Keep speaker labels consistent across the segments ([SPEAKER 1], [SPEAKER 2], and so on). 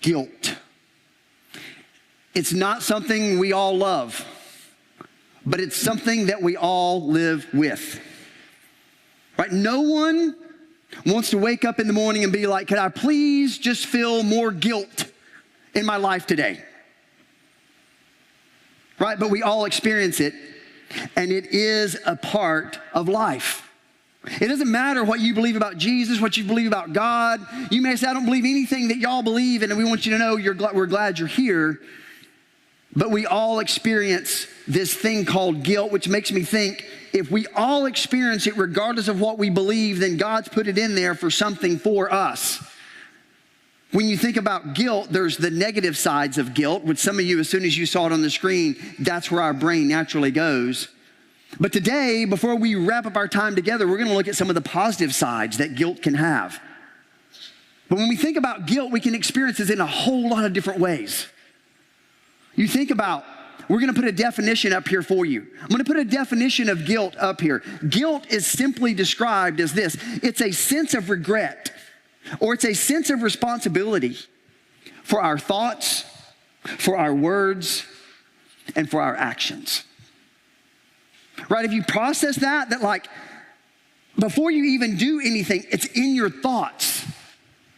[SPEAKER 1] Guilt. It's not something we all love, but it's something that we all live with. Right? No one wants to wake up in the morning and be like, could I please just feel more guilt in my life today? Right? But we all experience it, and it is a part of life. It doesn't matter what you believe about Jesus, what you believe about God. You may say, I don't believe anything that y'all believe, and we want you to know we're glad you're here. But we all experience this thing called guilt, which makes me think if we all experience it regardless of what we believe, then God's put it in there for something for us. When you think about guilt, there's the negative sides of guilt, which some of you, as soon as you saw it on the screen, that's where our brain naturally goes. But today, before we wrap up our time together, we're going to look at some of the positive sides that guilt can have. But when we think about guilt, we can experience this in a whole lot of different ways. You think about, we're going to put a definition up here for you. I'm going to put a definition of guilt up here. Guilt is simply described as this. It's a sense of regret, or it's a sense of responsibility for our thoughts, for our words, and for our actions. Right? If you process that like, before you even do anything, it's in your thoughts.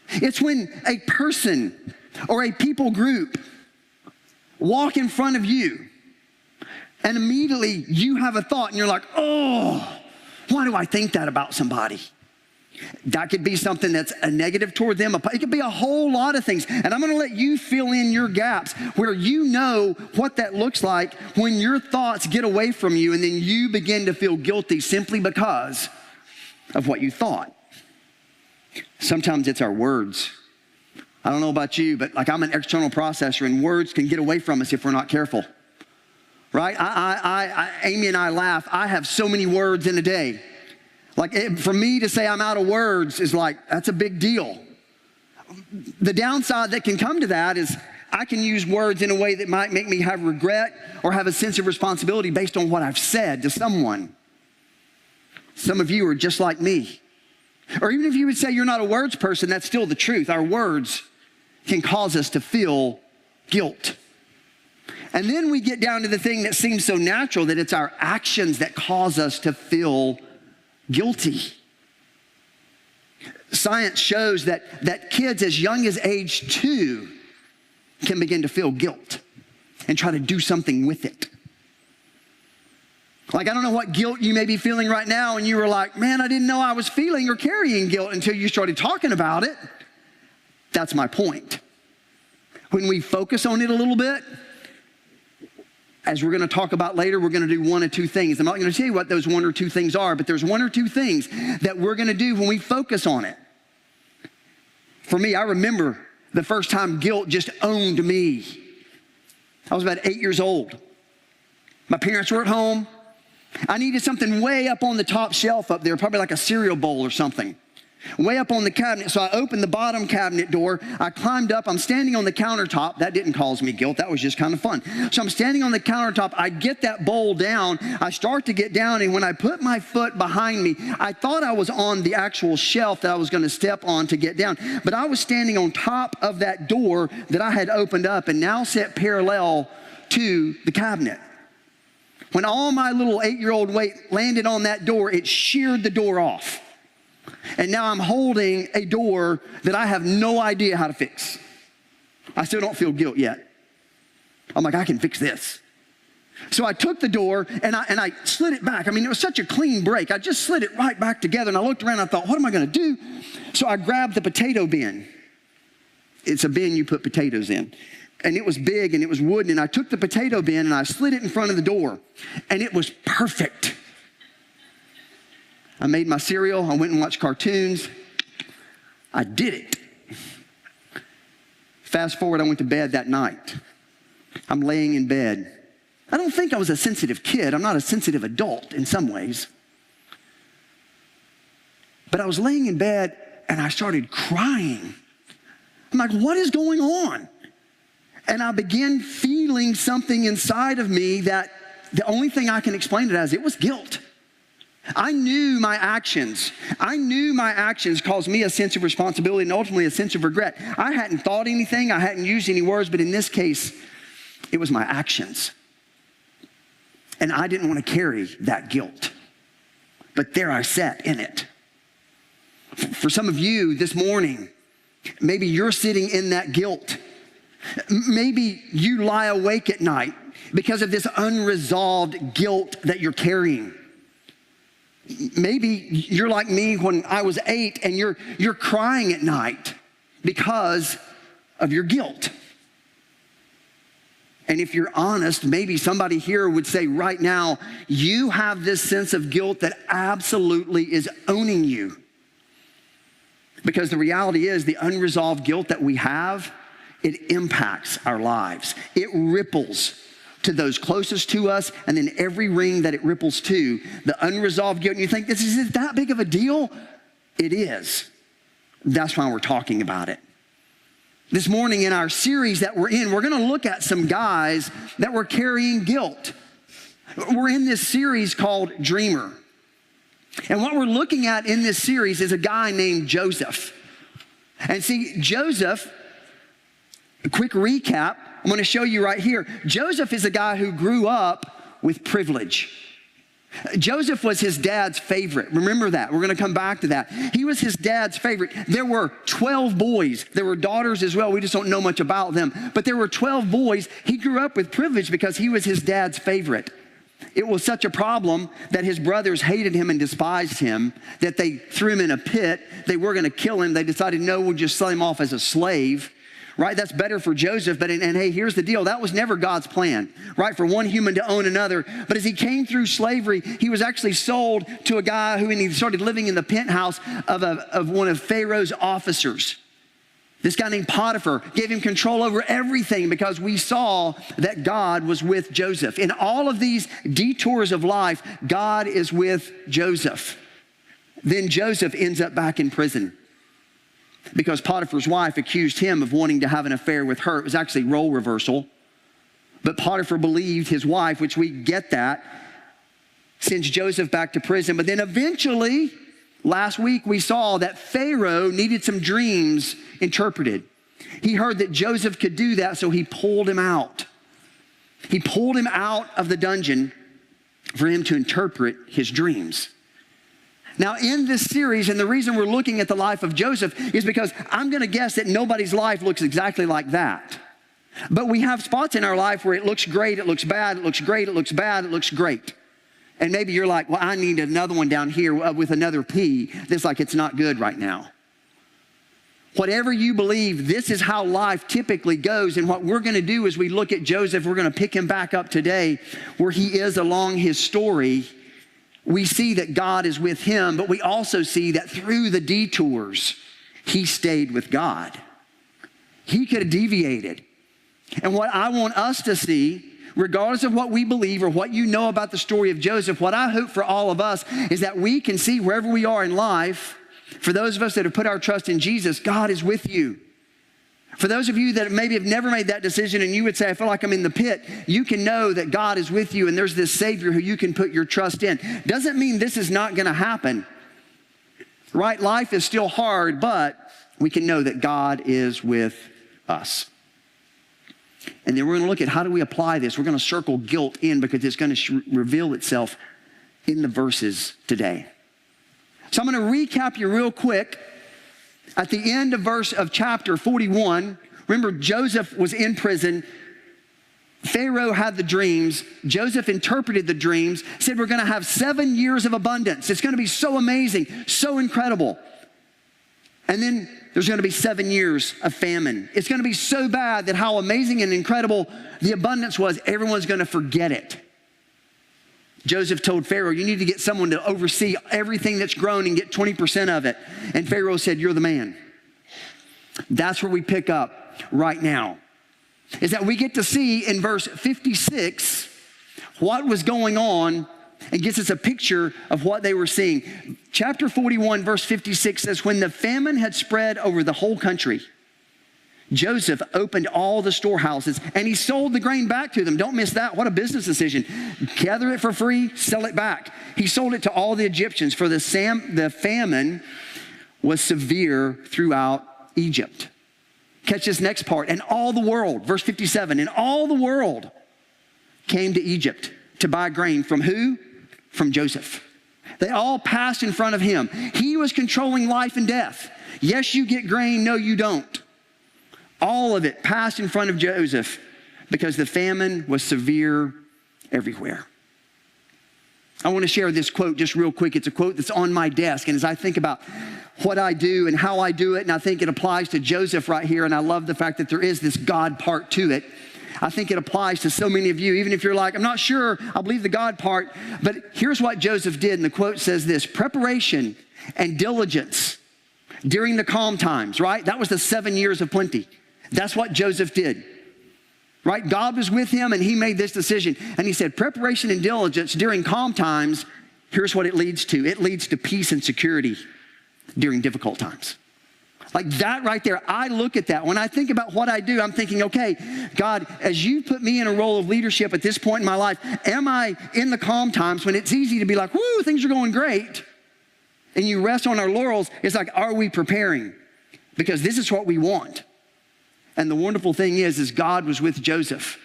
[SPEAKER 1] It's when a person or a people group walk in front of you and immediately you have a thought and you're like, oh, why do I think that about somebody? That could be something that's a negative toward them. It could be a whole lot of things. And I'm going to let you fill in your gaps where you know what that looks like when your thoughts get away from you and then you begin to feel guilty simply because of what you thought. Sometimes it's our words. I don't know about you, but like I'm an external processor and words can get away from us if we're not careful. Right? Amy and I laugh. I have so many words in a day. Like for me to say I'm out of words is like, that's a big deal. The downside that can come to that is I can use words in a way that might make me have regret or have a sense of responsibility based on what I've said to someone. Some of you are just like me. Or even if you would say you're not a words person, that's still the truth. Our words can cause us to feel guilt. And then we get down to the thing that seems so natural, that it's our actions that cause us to feel guilty. Science shows that kids as young as age 2 can begin to feel guilt and try to do something with it. Like, I don't know what guilt you may be feeling right now, and you were like, man, I didn't know I was feeling or carrying guilt until you started talking about it. That's my point. When we focus on it a little bit, as we're going to talk about later, we're going to do one or two things. I'm not going to tell you what those one or two things are, but there's one or two things that we're going to do when we focus on it. For me, I remember the first time guilt just owned me. I was about 8 years old. My parents were at home. I needed something way up on the top shelf up there, probably like a cereal bowl or something. Way up on the cabinet, so I opened the bottom cabinet door. I climbed up. I'm standing on the countertop. That didn't cause me guilt. That was just kind of fun. So I'm standing on the countertop. I get that bowl down. I start to get down, and when I put my foot behind me, I thought I was on the actual shelf that I was going to step on to get down. But I was standing on top of that door that I had opened up and now set parallel to the cabinet. When all my little 8-year-old weight landed on that door, it sheared the door off. And now I'm holding a door that I have no idea how to fix. I still don't feel guilt yet. I'm like, I can fix this. So I took the door and I slid it back. I mean, it was such a clean break. I just slid it right back together, and I looked around and I thought, what am I going to do? So I grabbed the potato bin. It's a bin you put potatoes in. And it was big and it was wooden, and I took the potato bin and I slid it in front of the door, and it was perfect. I made my cereal. I went and watched cartoons. I did it. Fast forward, I went to bed that night. I'm laying in bed. I don't think I was a sensitive kid. I'm not a sensitive adult in some ways. But I was laying in bed and I started crying. I'm like, what is going on? And I began feeling something inside of me that the only thing I can explain it as, it was guilt. I knew my actions. I knew my actions caused me a sense of responsibility and ultimately a sense of regret. I hadn't thought anything. I hadn't used any words, but in this case, it was my actions. And I didn't want to carry that guilt. But there I sat in it. For some of you this morning, maybe you're sitting in that guilt. Maybe you lie awake at night because of this unresolved guilt that you're carrying. Maybe you're like me when I was 8 and you're crying at night because of your guilt. And if you're honest, maybe somebody here would say right now, you have this sense of guilt that absolutely is owning you. Because the reality is the unresolved guilt that we have, it impacts our lives. It ripples to those closest to us, and then every ring that it ripples to, the unresolved guilt. And you think, this is that big of a deal? It is. That's why we're talking about it. This morning in our series that we're in, we're gonna look at some guys that were carrying guilt. We're in this series called Dreamer. And what we're looking at in this series is a guy named Joseph. And see, Joseph, a quick recap, I'm going to show you right here. Joseph is a guy who grew up with privilege. Joseph was his dad's favorite. Remember that. We're going to come back to that. He was his dad's favorite. There were 12 boys. There were daughters as well. We just don't know much about them. But there were 12 boys. He grew up with privilege because he was his dad's favorite. It was such a problem that his brothers hated him and despised him that they threw him in a pit. They were going to kill him. They decided, no, we'll just sell him off as a slave. Right? That's better for Joseph. But and hey, here's the deal. That was never God's plan, right? For one human to own another. But as he came through slavery, he was actually sold to a guy who, and he started living in the penthouse of one of Pharaoh's officers. This guy named Potiphar gave him control over everything because we saw that God was with Joseph. In all of these detours of life, God is with Joseph. Then Joseph ends up back in prison because Potiphar's wife accused him of wanting to have an affair with her. It was actually role reversal. But Potiphar believed his wife, which we get that, sends Joseph back to prison. But then eventually, last week we saw that Pharaoh needed some dreams interpreted. He heard that Joseph could do that, so he pulled him out. He pulled him out of the dungeon for him to interpret his dreams. Now, in this series, and the reason we're looking at the life of Joseph is because I'm going to guess that nobody's life looks exactly like that. But we have spots in our life where it looks great, it looks bad, it looks great, it looks bad, it looks great. And maybe you're like, well, I need another one down here with another P that's like it's not good right now. Whatever you believe, this is how life typically goes. And what we're going to do is we look at Joseph, we're going to pick him back up today where he is along his story. We see that God is with him, but we also see that through the detours, he stayed with God. He could have deviated. And what I want us to see, regardless of what we believe or what you know about the story of Joseph, what I hope for all of us is that we can see wherever we are in life, for those of us that have put our trust in Jesus, God is with you. For those of you that maybe have never made that decision and you would say, I feel like I'm in the pit, you can know that God is with you and there's this Savior who you can put your trust in. Doesn't mean this is not going to happen. Right? Life is still hard, but we can know that God is with us. And then we're going to look at how do we apply this. We're going to circle guilt in because it's going to reveal itself in the verses today. So I'm going to recap you real quick. At the end of chapter 41, remember Joseph was in prison. Pharaoh had the dreams. Joseph interpreted the dreams, said we're going to have 7 years of abundance. It's going to be so amazing, so incredible. And then there's going to be 7 years of famine. It's going to be so bad that how amazing and incredible the abundance was, everyone's going to forget it. Joseph told Pharaoh, you need to get someone to oversee everything that's grown and get 20% of it. And Pharaoh said, you're the man. That's where we pick up right now. Is that we get to see in verse 56 what was going on and gives us a picture of what they were seeing. Chapter 41, verse 56 says, when the famine had spread over the whole country, Joseph opened all the storehouses and he sold the grain back to them. Don't miss that. What a business decision. Gather it for free, sell it back. He sold it to all the Egyptians, for the famine was severe throughout Egypt. Catch this next part. And all the world, verse 57, and all the world came to Egypt to buy grain from who? From Joseph. They all passed in front of him. He was controlling life and death. Yes, you get grain. No, you don't. All of it passed in front of Joseph because the famine was severe everywhere. I want to share this quote just real quick. It's a quote that's on my desk. And as I think about what I do and how I do it, and I think it applies to Joseph right here, and I love the fact that there is this God part to it. I think it applies to so many of you, even if you're like, I'm not sure, I believe the God part. But here's what Joseph did, and the quote says this: preparation and diligence during the calm times, right? That was the 7 years of plenty. That's what Joseph did, right? God was with him and he made this decision. And he said, preparation and diligence during calm times, here's what it leads to. It leads to peace and security during difficult times. Like that right there, I look at that. When I think about what I do, I'm thinking, okay, God, as you put me in a role of leadership at this point in my life, am I in the calm times when it's easy to be like, whoo, things are going great, and you rest on our laurels? It's like, are we preparing? Because this is what we want. And the wonderful thing is God was with Joseph.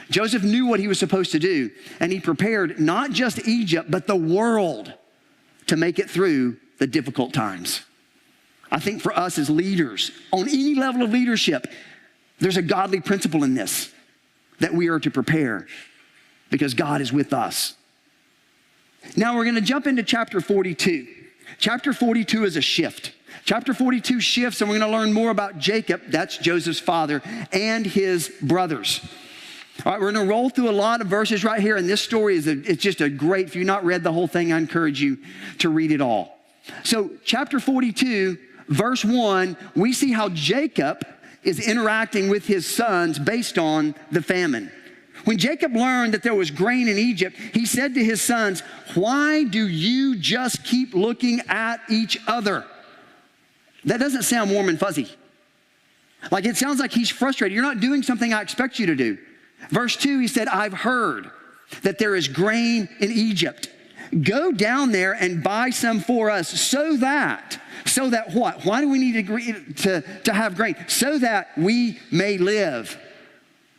[SPEAKER 1] Joseph knew what he was supposed to do, and he prepared not just Egypt, but the world to make it through the difficult times. I think for us as leaders, on any level of leadership, there's a godly principle in this, that we are to prepare because God is with us. Now we're going to jump into chapter 42. Chapter 42 is a shift. Chapter 42 shifts, and we're going to learn more about Jacob, that's Joseph's father, and his brothers. All right, we're going to roll through a lot of verses right here, and this story it's just a great, if you've not read the whole thing, I encourage you to read it all. So chapter 42, verse 1, we see how Jacob is interacting with his sons based on the famine. When Jacob learned that there was grain in Egypt, he said to his sons, why do you just keep looking at each other? That doesn't sound warm and fuzzy. Like it sounds like he's frustrated. You're not doing something I expect you to do. Verse 2, he said, I've heard that there is grain in Egypt. Go down there and buy some for us so that what? Why do we need to have grain? So that we may live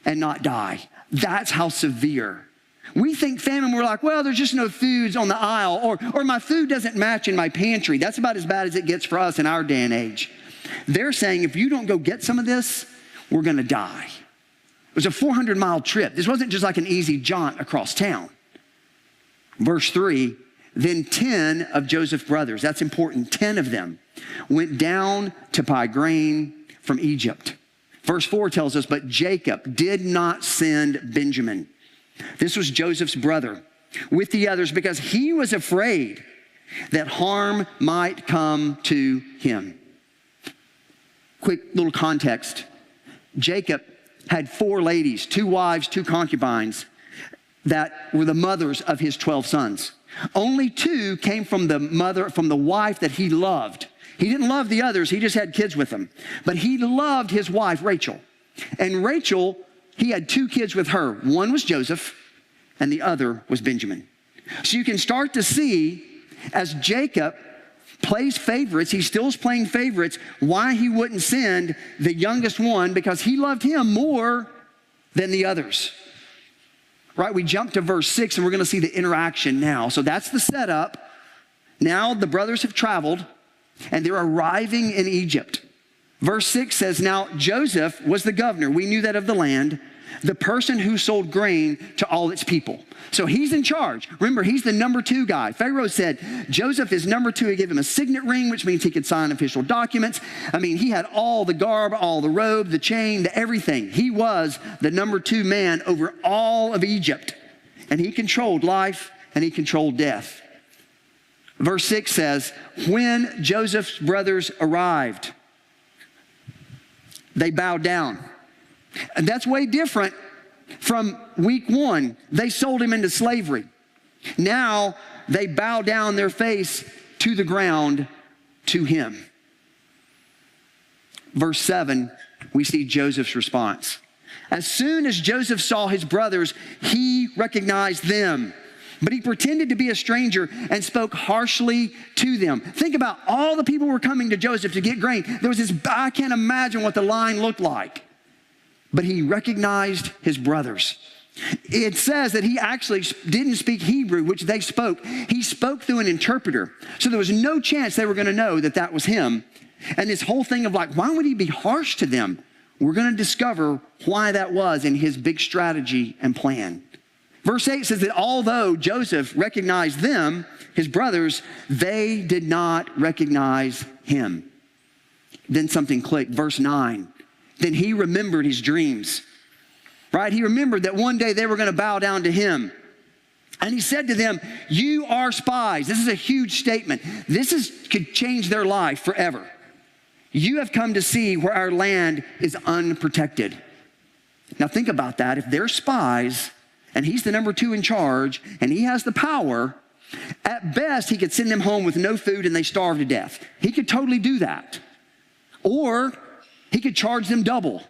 [SPEAKER 1] and not die. That's how severe. We think famine, we're like, well, there's just no foods on the aisle, or my food doesn't match in my pantry. That's about as bad as it gets for us in our day and age. They're saying, if you don't go get some of this, we're going to die. It was a 400-mile trip. This wasn't just like an easy jaunt across town. Verse 3, then 10 of Joseph's brothers, that's important, 10 of them, went down to buy grain from Egypt. Verse 4 tells us, but Jacob did not send Benjamin. This was Joseph's brother with the others because he was afraid that harm might come to him. Quick little context. Jacob had 4 ladies, 2 wives, 2 concubines that were the mothers of his 12 sons. Only 2 came from the wife that he loved. He didn't love the others. He just had kids with them. But he loved his wife, Rachel. And Rachel, he had 2 kids with her. One was Joseph, and the other was Benjamin. So you can start to see, as Jacob plays favorites, he still is playing favorites, why he wouldn't send the youngest one, because he loved him more than the others. Right, we jump to verse 6, and we're going to see the interaction now. So that's the setup. Now the brothers have traveled, and they're arriving in Egypt. Verse 6 says, now Joseph was the governor. We knew that of the land, the person who sold grain to all its people. So he's in charge. Remember, he's the number 2 guy. Pharaoh said, Joseph is number 2. He gave him a signet ring, which means he could sign official documents. I mean, he had all the garb, all the robe, the chain, the everything. He was the number 2 man over all of Egypt. And he controlled life and he controlled death. Verse 6 says, when Joseph's brothers arrived, they bowed down. And that's way different from week 1. They sold him into slavery. Now they bow down their face to the ground to him. Verse 7 we see Joseph's response. As soon as Joseph saw his brothers, he recognized them. But he pretended to be a stranger and spoke harshly to them. Think about all the people were coming to Joseph to get grain. There was this, I can't imagine what the line looked like. But he recognized his brothers. It says that he actually didn't speak Hebrew, which they spoke. He spoke through an interpreter. So there was no chance they were going to know that that was him. And this whole thing of like, why would he be harsh to them? We're going to discover why that was in his big strategy and plan. Verse 8 says that although Joseph recognized them, his brothers, they did not recognize him. Then something clicked. Verse 9. Then he remembered his dreams. Right? He remembered that one day they were going to bow down to him. And he said to them, you are spies. This is a huge statement. Could change their life forever. You have come to see where our land is unprotected. Now think about that. If they're spies and he's the number 2 in charge and he has the power, at best he could send them home with no food and they starve to death. He could totally do that. Or he could charge them double.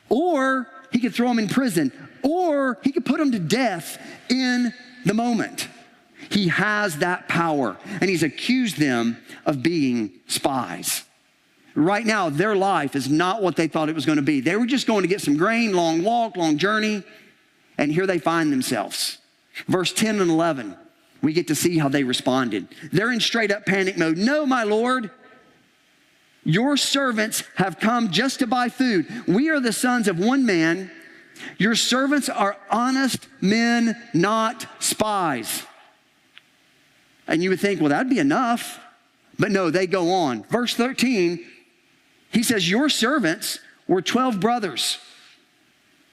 [SPEAKER 1] Or he could throw them in prison. Or he could put them to death in the moment. He has that power, and he's accused them of being spies. Right now, their life is not what they thought it was going to be. They were just going to get some grain, long walk, long journey, and here they find themselves. Verse 10 and 11, we get to see how they responded. They're in straight up panic mode. No, my Lord, your servants have come just to buy food. We are the sons of one man. Your servants are honest men, not spies. And you would think, well, that'd be enough. But no, they go on. Verse 13, he says, your servants were 12 brothers.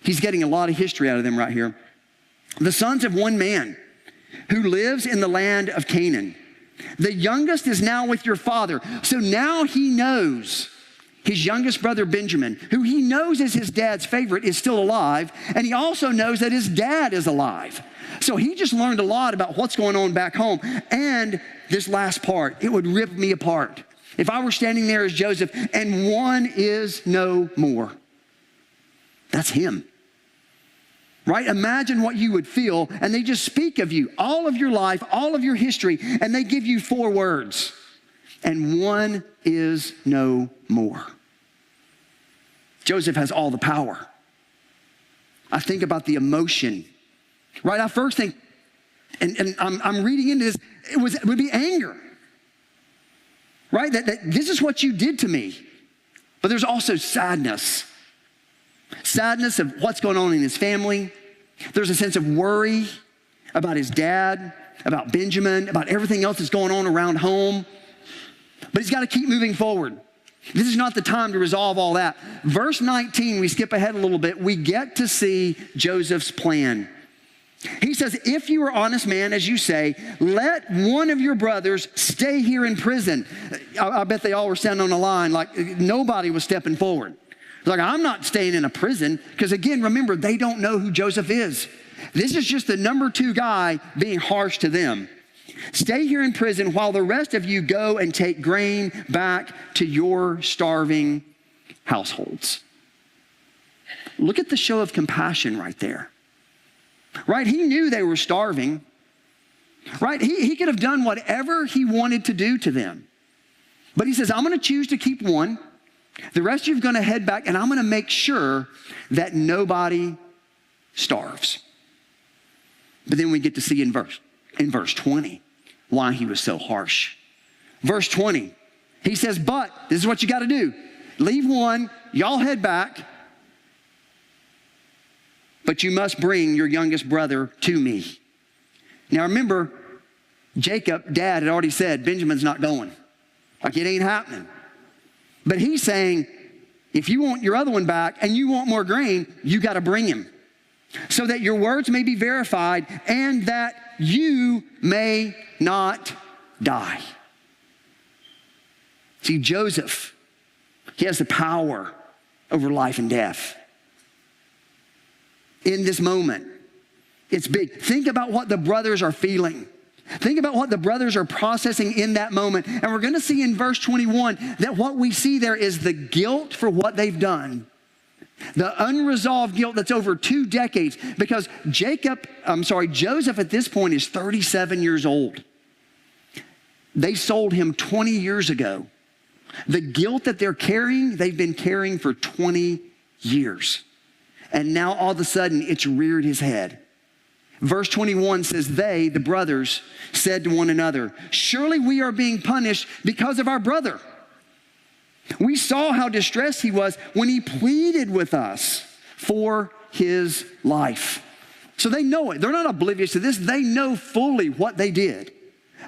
[SPEAKER 1] He's getting a lot of history out of them right here. The sons of one man who lives in the land of Canaan. The youngest is now with your father. So now he knows his youngest brother Benjamin, who he knows is his dad's favorite, is still alive. And he also knows that his dad is alive. So he just learned a lot about what's going on back home. And this last part, it would rip me apart. If I were standing there as Joseph and one is no more. That's him. Right? Imagine what you would feel. And they just speak of you, all of your life, all of your history, and they give you 4 words. And one is no more. Joseph has all the power. I think about the emotion. Right? I first think, and I'm reading into this, it would be anger. Right? That this is what you did to me. But there's also sadness. Sadness of what's going on in his family. There's a sense of worry about his dad, about Benjamin, about everything else that's going on around home. But he's got to keep moving forward. This is not the time to resolve all that. Verse 19, we skip ahead a little bit. We get to see Joseph's plan. He says, if you are honest man, as you say, let one of your brothers stay here in prison. I bet they all were standing on the line like nobody was stepping forward. Like, I'm not staying in a prison. Because again, remember, they don't know who Joseph is. This is just the number 2 guy being harsh to them. Stay here in prison while the rest of you go and take grain back to your starving households. Look at the show of compassion right there. Right? He knew they were starving. Right? He could have done whatever he wanted to do to them. But he says, I'm going to choose to keep one. The rest of you are going to head back, and I'm going to make sure that nobody starves. But then we get to see in verse 20 why he was so harsh. Verse 20, he says, but this is what you got to do. Leave one, y'all head back, but you must bring your youngest brother to me. Now remember, Jacob, dad, had already said, Benjamin's not going. Like, it ain't happening. But he's saying, if you want your other one back and you want more grain, you got to bring him so that your words may be verified and that you may not die. See, Joseph, he has the power over life and death. In this moment, it's big. Think about what the brothers are feeling. Think about what the brothers are processing in that moment. And we're going to see in verse 21 that what we see there is the guilt for what they've done, The unresolved guilt that's over 2 decades, because Joseph at this point is 37 years old. They sold him 20 years ago. The guilt that they're carrying, they've been carrying for 20 years. And now all of a sudden it's reared his head. Verse 21 says, they, the brothers, said to one another, surely we are being punished because of our brother. We saw how distressed he was when he pleaded with us for his life. So they know it. They're not oblivious to this. They know fully what they did.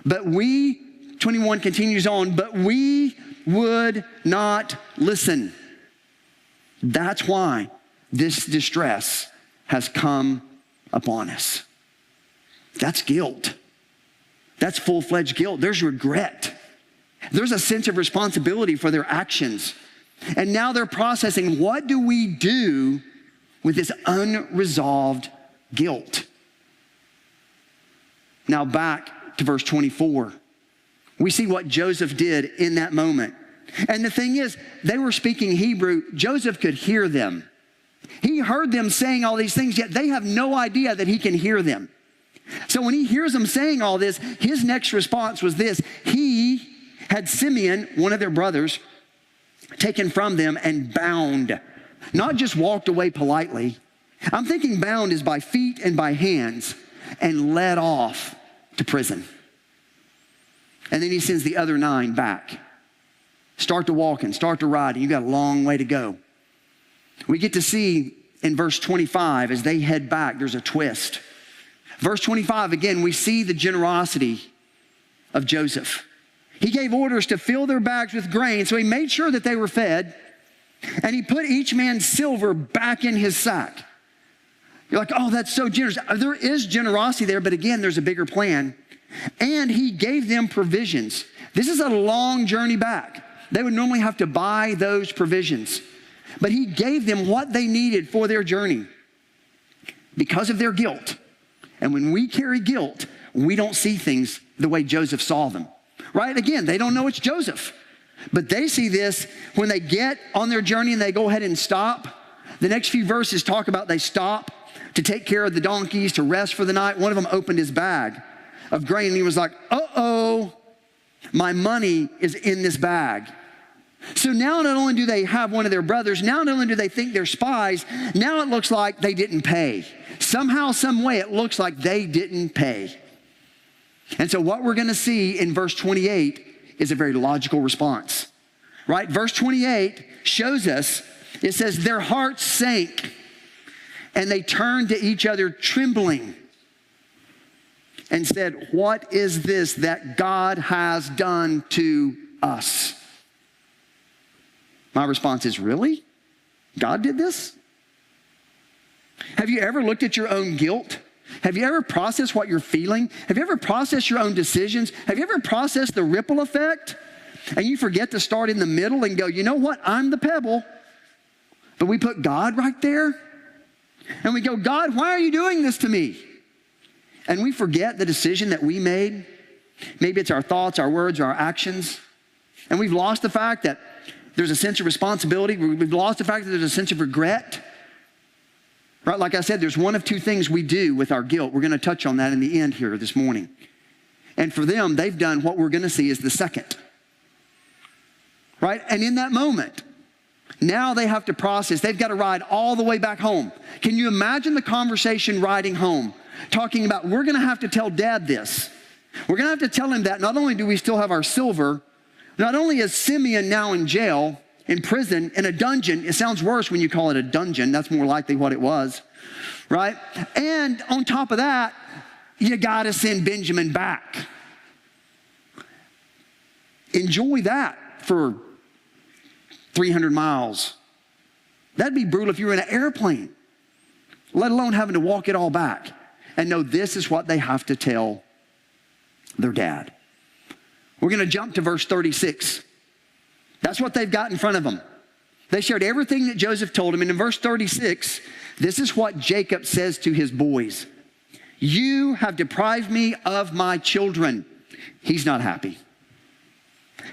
[SPEAKER 1] But 21 continues on, but we would not listen. That's why this distress has come upon us. That's guilt. That's full-fledged guilt. There's regret. There's a sense of responsibility for their actions. And now they're processing, what do we do with this unresolved guilt? Now back to verse 24. We see what Joseph did in that moment. And the thing is, they were speaking Hebrew. Joseph could hear them. He heard them saying all these things, yet they have no idea that he can hear them. So when he hears them saying all this, his next response was this. He had Simeon, one of their brothers, taken from them and bound. Not just walked away politely. I'm thinking bound is by feet and by hands and led off to prison. And then he sends the other 9 back. Start to walking, start to riding. You got a long way to go. We get to see in verse 25, as they head back, there's a twist. Verse 25, again, we see the generosity of Joseph. He gave orders to fill their bags with grain, so he made sure that they were fed, and he put each man's silver back in his sack. You're like, oh, that's so generous. There is generosity there, but again, there's a bigger plan. And he gave them provisions. This is a long journey back. They would normally have to buy those provisions. But he gave them what they needed for their journey because of their guilt. And when we carry guilt, we don't see things the way Joseph saw them. Right? Again, they don't know it's Joseph. But they see this when they get on their journey and they go ahead and stop. The next few verses talk about they stop to take care of the donkeys, to rest for the night. One of them opened his bag of grain and he was like, uh-oh, my money is in this bag. So now not only do they have one of their brothers, now not only do they think they're spies, now it looks like they didn't pay. Somehow, some way, it looks like they didn't pay. And so what we're going to see in verse 28 is a very logical response, right? Verse 28 shows us, it says, their hearts sank and they turned to each other trembling and said, what is this that God has done to us? My response is, really? God did this? Have you ever looked at your own guilt? Have you ever processed what you're feeling? Have you ever processed your own decisions? Have you ever processed the ripple effect? And you forget to start in the middle and go, you know what? I'm the pebble. But we put God right there. And we go, God, why are you doing this to me? And we forget the decision that we made. Maybe it's our thoughts, our words, or our actions. And we've lost the fact that there's a sense of responsibility. We've lost the fact that there's a sense of regret. Right? Like I said, there's one of 2 things we do with our guilt. We're going to touch on that in the end here this morning. And for them, they've done what we're going to see is the second. Right? And in that moment, now they have to process. They've got to ride all the way back home. Can you imagine the conversation riding home? Talking about, we're going to have to tell Dad this. We're going to have to tell him that not only do we still have our silver, not only is Simeon now in jail, in prison, in a dungeon. It sounds worse when you call it a dungeon. That's more likely what it was, right? And on top of that, you got to send Benjamin back. Enjoy that for 300 miles. That'd be brutal if you were in an airplane, let alone having to walk it all back. And no, this is what they have to tell their dad. We're going to jump to verse 36. That's what they've got in front of them. They shared everything that Joseph told them. And in verse 36, this is what Jacob says to his boys. You have deprived me of my children. He's not happy.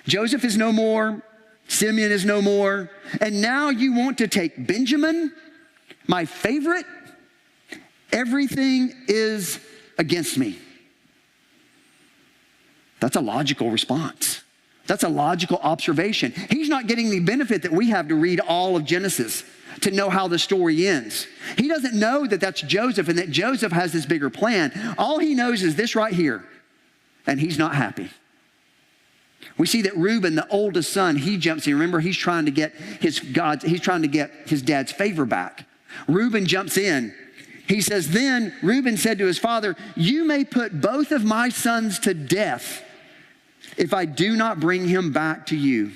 [SPEAKER 1] Joseph is no more. Simeon is no more. And now you want to take Benjamin, my favorite? Everything is against me. That's a logical response. That's a logical observation. He's not getting the benefit that we have to read all of Genesis to know how the story ends. He doesn't know that that's Joseph and that Joseph has this bigger plan. All he knows is this right here, and he's not happy. We see that Reuben, the oldest son, he jumps in. Remember, he's trying to get his dad's favor back. Reuben jumps in. He says, then Reuben said to his father, you may put both of my sons to death if I do not bring him back to you.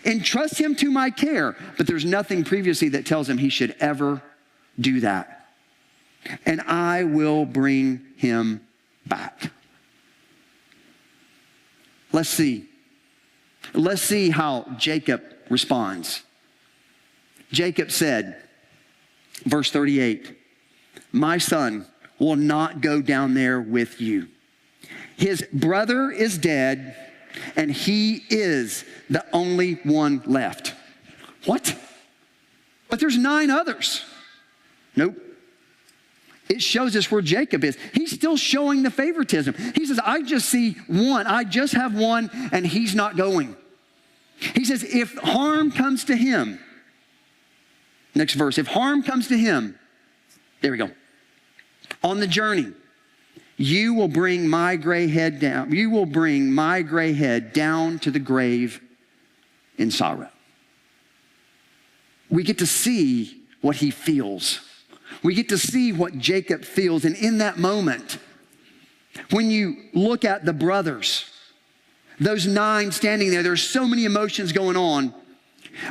[SPEAKER 1] Entrust him to my care. But there's nothing previously that tells him he should ever do that. And I will bring him back. Let's see. Let's see how Jacob responds. Jacob said, verse 38, my son will not go down there with you. His brother is dead, and he is the only one left. What? But there's 9 others. Nope. It shows us where Jacob is. He's still showing the favoritism. He says, I just see one. I just have one, and he's not going. He says, if harm comes to him, next verse, if harm comes to him, there we go. On the journey, you will bring my gray head down. You will bring my gray head down to the grave in sorrow. We get to see what he feels. We get to see what Jacob feels. And in that moment, when you look at the brothers, those 9 standing there, there's so many emotions going on,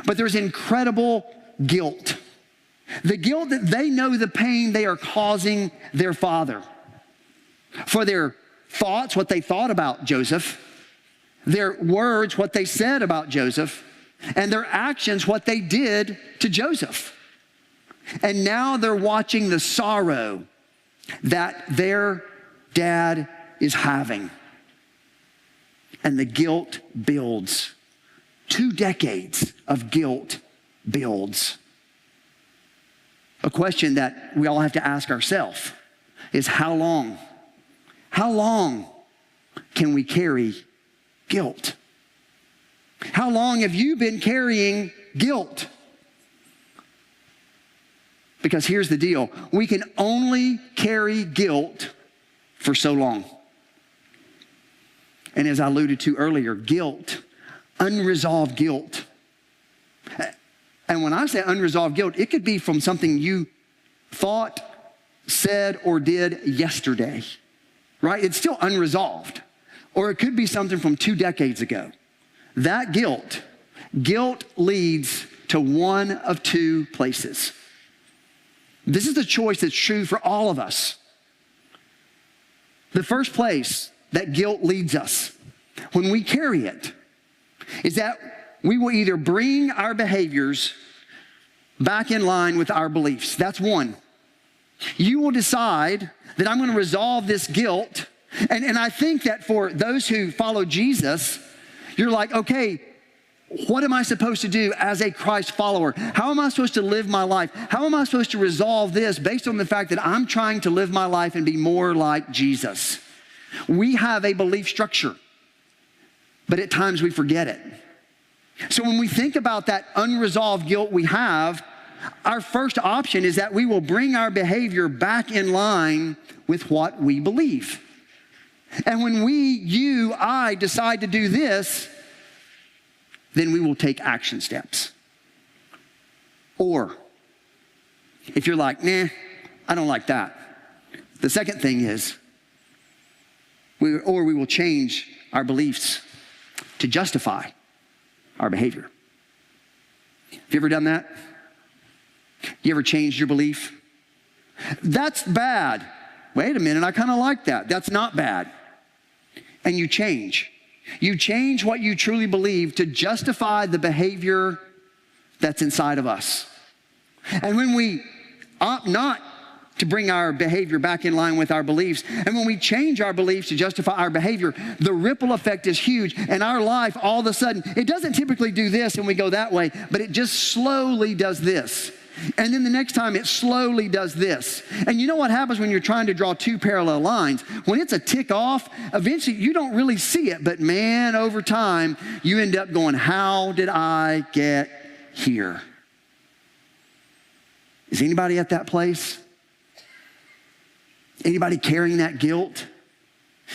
[SPEAKER 1] but there's incredible guilt. The guilt that they know the pain they are causing their father. For their thoughts, what they thought about Joseph, their words, what they said about Joseph, and their actions, what they did to Joseph. And now they're watching the sorrow that their dad is having. And the guilt builds. 2 decades of guilt builds. A question that we all have to ask ourselves is how long? How long can we carry guilt? How long have you been carrying guilt? Because here's the deal. We can only carry guilt for so long. And as I alluded to earlier, guilt, unresolved guilt. And when I say unresolved guilt, it could be from something you thought, said, or did yesterday, right? It's still unresolved. Or it could be something from 2 decades ago. That guilt leads to one of 2 places. This is the choice that's true for all of us. The first place that guilt leads us, when we carry it, is that we will either bring our behaviors back in line with our beliefs. That's one. You will decide that I'm going to resolve this guilt. And I think that for those who follow Jesus, you're like, okay, what am I supposed to do as a Christ follower? How am I supposed to live my life? How am I supposed to resolve this based on the fact that I'm trying to live my life and be more like Jesus? We have a belief structure, but at times we forget it. So when we think about that unresolved guilt we have, our first option is that we will bring our behavior back in line with what we believe. And when I decide to do this, then we will take action steps. Or if you're like, nah, I don't like that. The second thing is, we will change our beliefs to justify our behavior. Have you ever done that? You ever changed your belief? That's bad. Wait a minute, I kind of like that. That's not bad. And you change. You change what you truly believe to justify the behavior that's inside of us. And when we opt not to bring our behavior back in line with our beliefs. And when we change our beliefs to justify our behavior, the ripple effect is huge. And our life, all of a sudden, it doesn't typically do this and we go that way, but it just slowly does this. And then the next time it slowly does this. And you know what happens when you're trying to draw two parallel lines? When it's a tick off, eventually you don't really see it. But man, over time, you end up going, how did I get here? Is anybody at that place? Anybody carrying that guilt?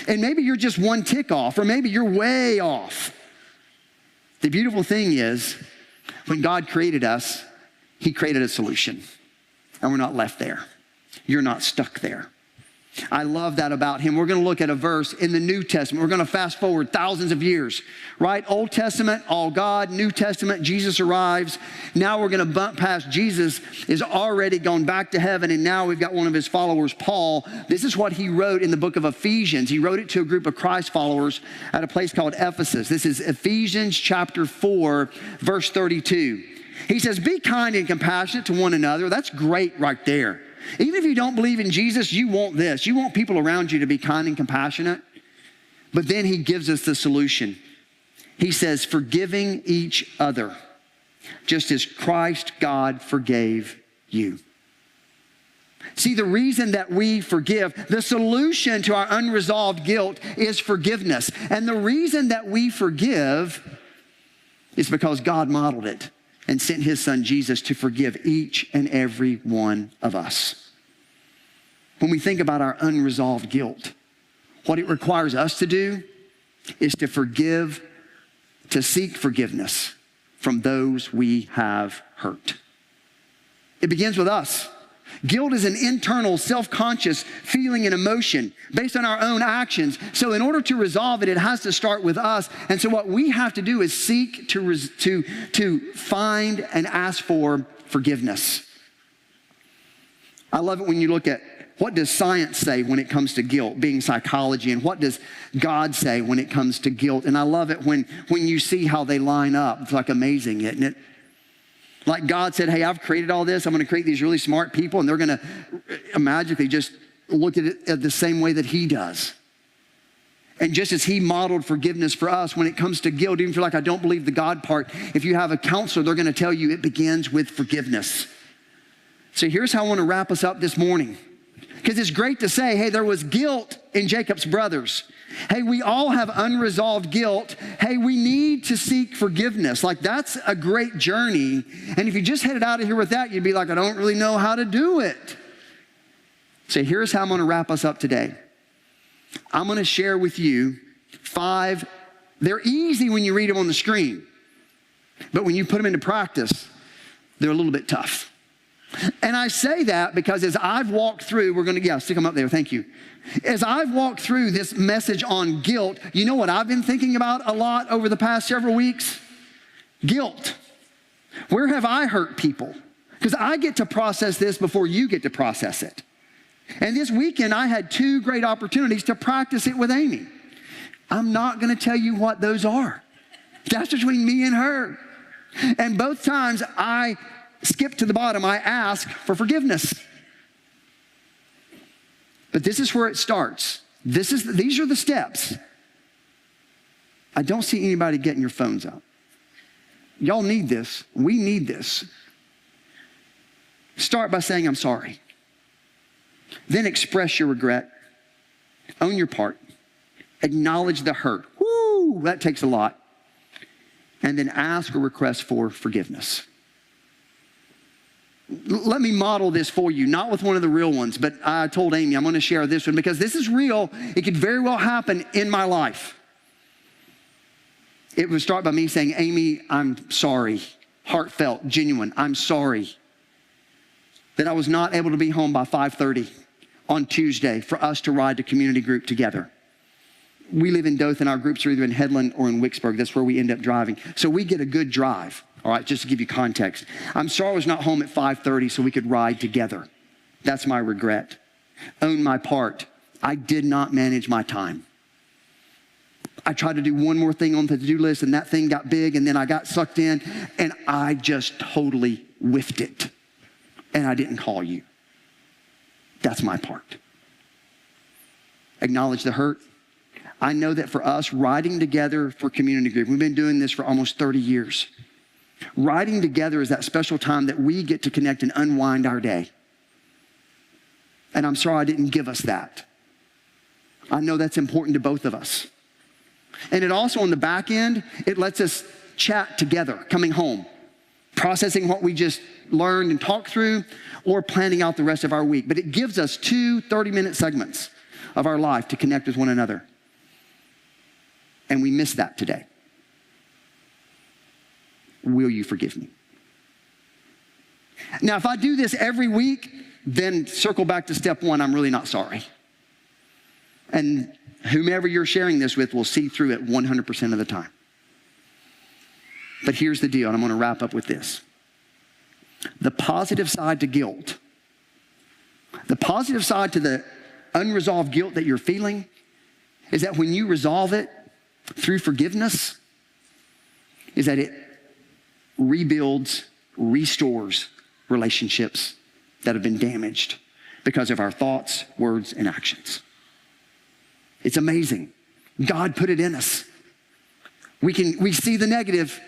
[SPEAKER 1] And maybe you're just one tick off, or maybe you're way off. The beautiful thing is, when God created us, He created a solution. And we're not left there. You're not stuck there. I love that about Him. We're going to look at a verse in the New Testament. We're going to fast forward thousands of years, right? Old Testament, all God. New Testament, Jesus arrives. Now we're going to bump past Jesus is already gone back to heaven, and now we've got one of His followers, Paul. This is what he wrote in the book of Ephesians. He wrote it to a group of Christ followers at a place called Ephesus. This is Ephesians chapter 4, verse 32. He says, be kind and compassionate to one another. That's great right there. Even if you don't believe in Jesus, you want this. You want people around you to be kind and compassionate. But then he gives us the solution. He says, forgiving each other, just as Christ God forgave you. See, the reason that we forgive, the solution to our unresolved guilt is forgiveness. And the reason that we forgive is because God modeled it and sent His Son Jesus to forgive each and every one of us. When we think about our unresolved guilt, what it requires us to do is to forgive, to seek forgiveness from those we have hurt. It begins with us. Guilt is an internal, self-conscious feeling and emotion based on our own actions. So in order to resolve it, it has to start with us. And so what we have to do is seek to find and ask for forgiveness. I love it when you look at what does science say when it comes to guilt, being psychology, and what does God say when it comes to guilt. And I love it when you see how they line up. It's like amazing, isn't it? Like God said, hey, I've created all this. I'm going to create these really smart people, and they're going to magically just look at it the same way that He does. And just as He modeled forgiveness for us, when it comes to guilt, even if you're like, I don't believe the God part, if you have a counselor, they're going to tell you it begins with forgiveness. So here's how I want to wrap us up this morning. Because it's great to say, hey, there was guilt in Jacob's brothers. Hey, we all have unresolved guilt. Hey, we need to seek forgiveness. Like, that's a great journey. And if you just headed out of here with that, you'd be like, I don't really know how to do it. So here's how I'm going to wrap us up today. I'm going to share with you 5. They're easy when you read them on the screen. But when you put them into practice, they're a little bit tough. And I say that because as I've walked through, stick them up there, thank you. As I've walked through this message on guilt, you know what I've been thinking about a lot over the past several weeks? Guilt. Where have I hurt people? Because I get to process this before you get to process it. And this weekend, I had 2 great opportunities to practice it with Amy. I'm not going to tell you what those are. That's between me and her. And both times I skip to the bottom, I ask for forgiveness. But this is where it starts. These are the steps. I don't see anybody getting your phones out. Y'all need this. We need this. Start by saying, I'm sorry. Then express your regret. Own your part. Acknowledge the hurt. Woo, that takes a lot. And then ask or request for forgiveness. Let me model this for you, not with one of the real ones, but I told Amy I'm going to share this one because this is real. It could very well happen in my life. It would start by me saying, Amy, I'm sorry. Heartfelt, genuine. I'm sorry that I was not able to be home by 5:30 on Tuesday for us to ride to community group together. We live in Dothan. Our groups are either in Headland or in Wicksburg. That's where we end up driving. So we get a good drive. All right, just to give you context. I'm sorry I was not home at 5:30 so we could ride together. That's my regret. Own my part. I did not manage my time. I tried to do one more thing on the to-do list, and that thing got big, and then I got sucked in, and I just totally whiffed it. And I didn't call you. That's my part. Acknowledge the hurt. I know that for us, riding together for community group, we've been doing this for almost 30 years. Riding together is that special time that we get to connect and unwind our day. And I'm sorry I didn't give us that. I know that's important to both of us. And it also, on the back end, it lets us chat together, coming home, processing what we just learned and talked through, or planning out the rest of our week. But it gives us 2 30-minute segments of our life to connect with one another. And we miss that today. Will you forgive me? Now, if I do this every week, then circle back to step 1, I'm really not sorry. And whomever you're sharing this with will see through it 100% of the time. But here's the deal, and I'm going to wrap up with this. The positive side to guilt, the positive side to the unresolved guilt that you're feeling, is that when you resolve it through forgiveness, is that it rebuilds, restores relationships that have been damaged because of our thoughts, words, and actions. It's amazing. God put it in us. We see the negative,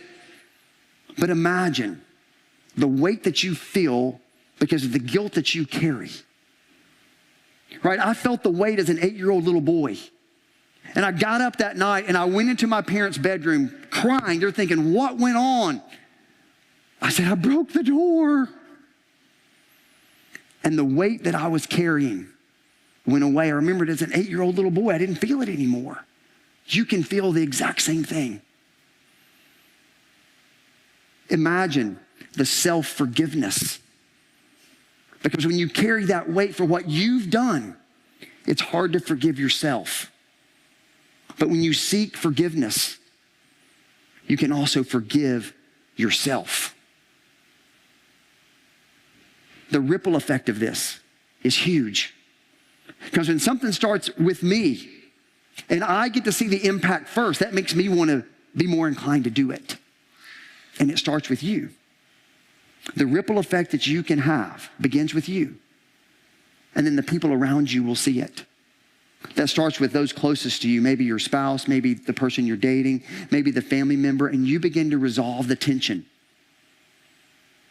[SPEAKER 1] but imagine the weight that you feel because of the guilt that you carry. Right? I felt the weight as an 8-year-old little boy. And I got up that night and I went into my parents' bedroom crying. They're thinking, what went on? I said, I broke the door. And the weight that I was carrying went away. I remembered as an 8-year-old little boy, I didn't feel it anymore. You can feel the exact same thing. Imagine the self-forgiveness. Because when you carry that weight for what you've done, it's hard to forgive yourself. But when you seek forgiveness, you can also forgive yourself. The ripple effect of this is huge. Because when something starts with me and I get to see the impact first, that makes me want to be more inclined to do it. And it starts with you. The ripple effect that you can have begins with you. And then the people around you will see it. That starts with those closest to you, maybe your spouse, maybe the person you're dating, maybe the family member, and you begin to resolve the tension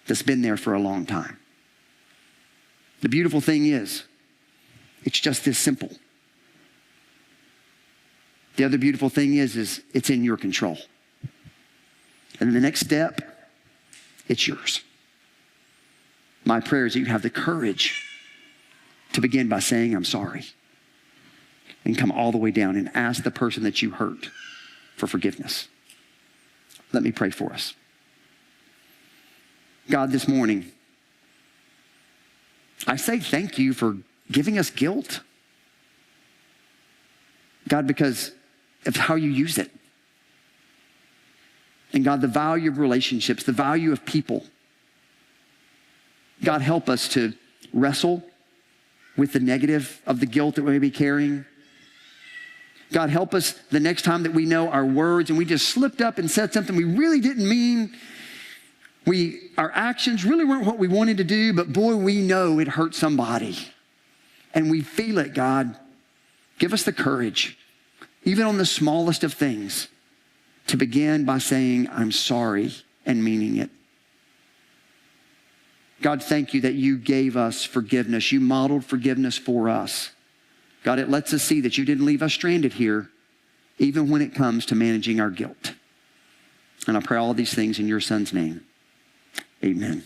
[SPEAKER 1] that's been there for a long time. The beautiful thing is, it's just this simple. The other beautiful thing is it's in your control. And the next step, it's yours. My prayer is that you have the courage to begin by saying, I'm sorry. And come all the way down and ask the person that you hurt for forgiveness. Let me pray for us. God, this morning, I say thank you for giving us guilt. God, because of how you use it. And God, the value of relationships, the value of people. God, help us to wrestle with the negative of the guilt that we may be carrying. God, help us the next time that we know our words and we just slipped up and said something we really didn't mean. Our actions really weren't what we wanted to do, but boy, we know it hurt somebody. And we feel it, God. Give us the courage, even on the smallest of things, to begin by saying, I'm sorry, and meaning it. God, thank you that you gave us forgiveness. You modeled forgiveness for us. God, it lets us see that you didn't leave us stranded here, even when it comes to managing our guilt. And I pray all of these things in your Son's name. Amen.